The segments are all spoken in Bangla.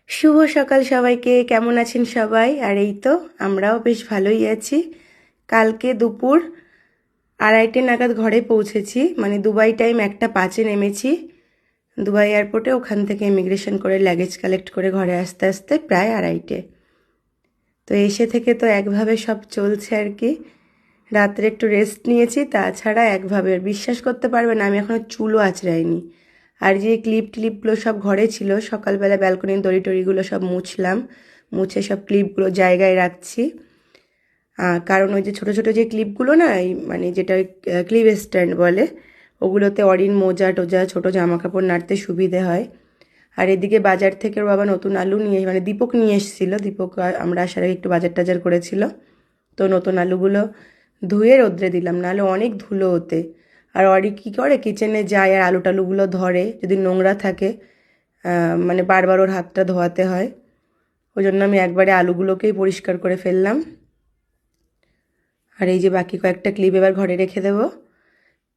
শুভ সকাল সবাইকে। কেমন আছেন সবাই? আর এই তো আমরাও বেশ ভালোই আছি। কালকে দুপুর 2:30 নাগাদ ঘরে পৌঁছেছি, মানে দুবাই টাইম 1:05 নেমেছি দুবাই এয়ারপোর্টে। ওখান থেকে ইমিগ্রেশন করে লাগেজ কালেক্ট করে ঘরে আসতে আসতে প্রায় 2:30। তো এসে থেকে তো একভাবে সব চলছে আর কি। রাত্রে একটু রেস্ট নিয়েছি, তাছাড়া একভাবে বিশ্বাস করতে পারবে না আমি এখনও চুলও আঁচড়াইনি। আর যে ক্লিপগুলো সব ঘরে ছিল, সকালবেলা ব্যালকনির দড়ি টড়িগুলো সব মুছলাম, মুছে সব ক্লিপগুলো জায়গায় রাখছি। কারণ ওই যে ছোটো ছোটো যে ক্লিপগুলো না, এই মানে যেটা ক্লিপ স্ট্যান্ড বলে, ওগুলোতে অরিন মোজা টোজা ছোটো জামা কাপড় নাড়তে সুবিধে হয়। আর এদিকে বাজার থেকে ওর বাবা নতুন আলু নিয়ে, মানে দীপক নিয়ে এসেছিলো। দীপক আমরা আসার আগে একটু বাজার টাজার করেছিল, তো নতুন আলুগুলো ধুয়ে রোদ্রে দিলাম, নাহলে অনেক ধুলো ওতে। আর অরি কী করে, কিচেনে যায় আর আলু টালুগুলো ধরে, যদি নোংরা থাকে মানে বারবার ওর হাতটা ধোয়াতে হয়। ওই জন্য আমি একবারে আলুগুলোকেই পরিষ্কার করে ফেললাম। আর এই যে বাকি কয়েকটা ক্লিপ এবার ঘরে রেখে দেবো।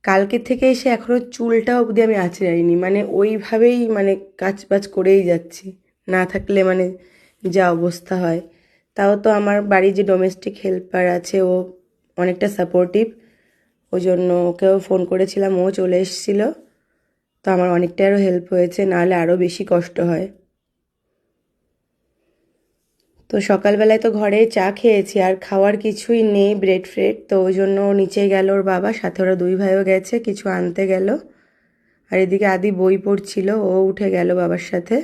কালকে থেকে এসে এখনও চুলটা অবধি আমি আঁচড়াইনি, মানে ওইভাবেই মানে কাজবাজ করেই যাচ্ছি, না থাকলে মানে যা অবস্থা হয়। তাও তো আমার বাড়ির যে ডোমেস্টিক হেল্পার আছে ও অনেকটা সাপোর্টিভ, ওই জন্য ওকেও ফোন করেছিলাম, ও চলে এসেছিলো। তো আমার অনেকটা আরও হেল্প হয়েছে, নাহলে আরও বেশি কষ্ট হয়। তো সকালবেলায় তো ঘরে চা খেয়েছি, আর খাওয়ার কিছুই নেই, ব্রেড ফ্রেড। তো ওই জন্য নিচে গেল ওর বাবা, সাথে ওরা দুই ভাইও গেছে, কিছু আনতে গেল। আর এদিকে আদি বই পড়ছিল, ও উঠে গেল বাবার সাথে।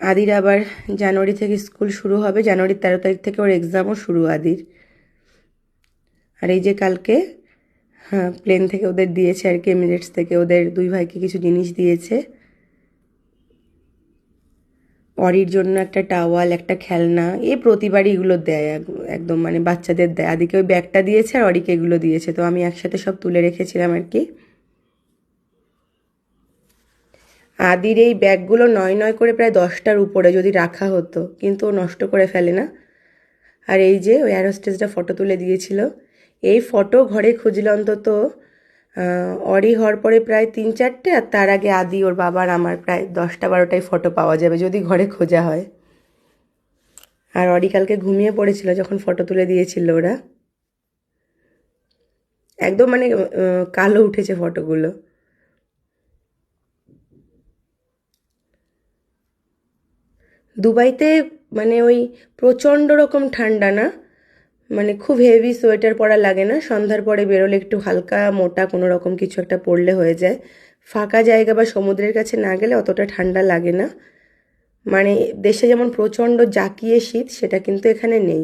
আদির আবার জানুয়ারি থেকে স্কুল শুরু হবে, জানুয়ারির 13 তারিখ থেকে ওর এক্সামও শুরু আদির। আর এই যে কালকে প্লেন থেকে ওদের দিয়েছে আর কি, এমিরেটস থেকে ওদের দুই ভাইকে কিছু জিনিস দিয়েছে। অরির জন্য একটা টাওয়াল, একটা খেলনা, প্রতিবারই এগুলো দেয় একদম, মানে বাচ্চাদের দেয়। আদিকে ওই ব্যাগটা দিয়েছে আর অরিকে এগুলো দিয়েছে, তো আমি একসাথে সব তুলে রেখেছিলাম আর কি। আদির এই ব্যাগগুলো 9 করে প্রায় 10টার উপরে যদি রাখা হতো, কিন্তু ও নষ্ট করে ফেলে না। আর এই যে ওই অ্যারোস্টেজটা ফটো তুলে দিয়েছিল, এই ফটো ঘরে খুঁজলে অন্তত অরি হওয়ার পরে প্রায় 3-4টে, আর তার আগে আদি ওর বাবার আমার প্রায় 10-12টাই ফটো পাওয়া যাবে যদি ঘরে খোঁজা হয়। আর অরি কালকে ঘুমিয়ে পড়েছিল যখন ফটো তুলে দিয়েছিল ওরা, একদম মানে কালো উঠেছে ফটোগুলো। দুবাইতে মানে ওই প্রচণ্ড রকম ঠান্ডা না, মানে খুব হেভি সোয়েটার পরা লাগে না, সন্ধ্যার পরে বেরোলে একটু হালকা মোটা কোনো রকম কিছু একটা পরলে হয়ে যায়। ফাঁকা জায়গা বা সমুদ্রের কাছে না গেলে অতটা ঠান্ডা লাগে না। মানে দেশে যেমন প্রচণ্ড জাঁকিয়ে শীত, সেটা কিন্তু এখানে নেই।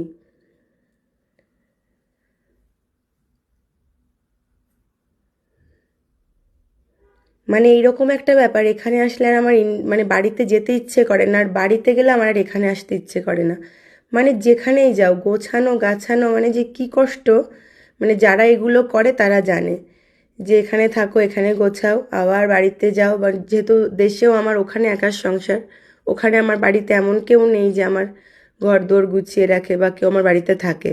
মানে এইরকম একটা ব্যাপার, এখানে আসলে আর আমার মানে বাড়িতে যেতে ইচ্ছে করে না, আর বাড়িতে গেলে আমার আর এখানে আসতে ইচ্ছে করে না। মানে যেখানেই যাও গোছানো গাছানো, মানে যে কি কষ্ট, মানে যারা এগুলো করে তারা জানে যে এখানে থাকো, এখানে গোছাও, আবার বাড়িতে যাও। বা যেহেতু দেশেও আমার ওখানে একার সংসার, ওখানে আমার বাড়িতে এমন কেউ নেই যে আমার ঘর দোর গুছিয়ে রাখে বা কেউ আমার বাড়িতে থাকে।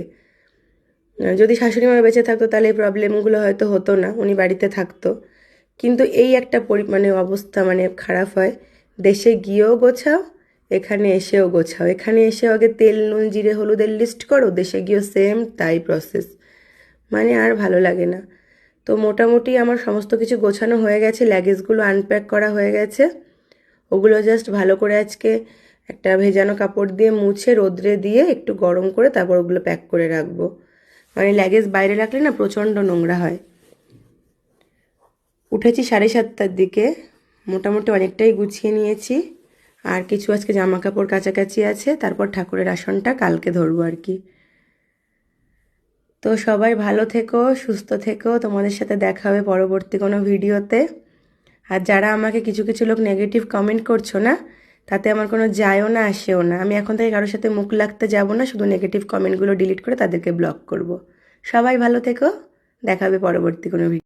যদি শাশুড়ি মা বেঁচে থাকতো তাহলে এই প্রবলেমগুলো হয়তো হতো না, উনি বাড়িতে থাকতো। কিন্তু এই একটা মানে অবস্থা মানে খারাপ হয়, দেশে গিয়েও গোছাও, এখানে এসেও গোছাও। এখানে এসে আগে তেল নুন জিরে হলুদের লিস্ট করো, দেশে গিয়েও সেম তাই প্রসেস, মানে আর ভালো লাগে না। তো মোটামুটি আমার সমস্ত কিছু গোছানো হয়ে গেছে, লাগেজগুলো আনপ্যাক করা হয়ে গেছে। ওগুলো জাস্ট ভালো করে আজকে একটা ভেজানো কাপড় দিয়ে মুছে রোদ্রে দিয়ে একটু গরম করে তারপর ওগুলো প্যাক করে রাখবো, মানে লাগেজ বাইরে রাখলে না প্রচণ্ড নোংরা হয়। উঠেছি 7:30টার দিকে, মোটামুটি অনেকটাই গুছিয়ে নিয়েছি। আর কিছু আজকে জামা কাপড় কাছাকাছি আছে, তারপর ঠাকুরের আসনটা কালকে ধরবো আর কি। তো সবাই ভালো থেকো, সুস্থ থেকো, তোমাদের সাথে দেখা হবে পরবর্তী কোনো ভিডিওতে। আর যারা আমাকে কিছু কিছু লোক নেগেটিভ কমেন্ট করছো না, তাতে আমার কোনো যায়ও না আসেও না। আমি এখন থেকে কারোর সাথে মুখ লাগতে যাব না, শুধু নেগেটিভ কমেন্টগুলো ডিলিট করে তাদেরকে ব্লক করব। সবাই ভালো থেকো, দেখা হবে পরবর্তী কোনো ভিডিও।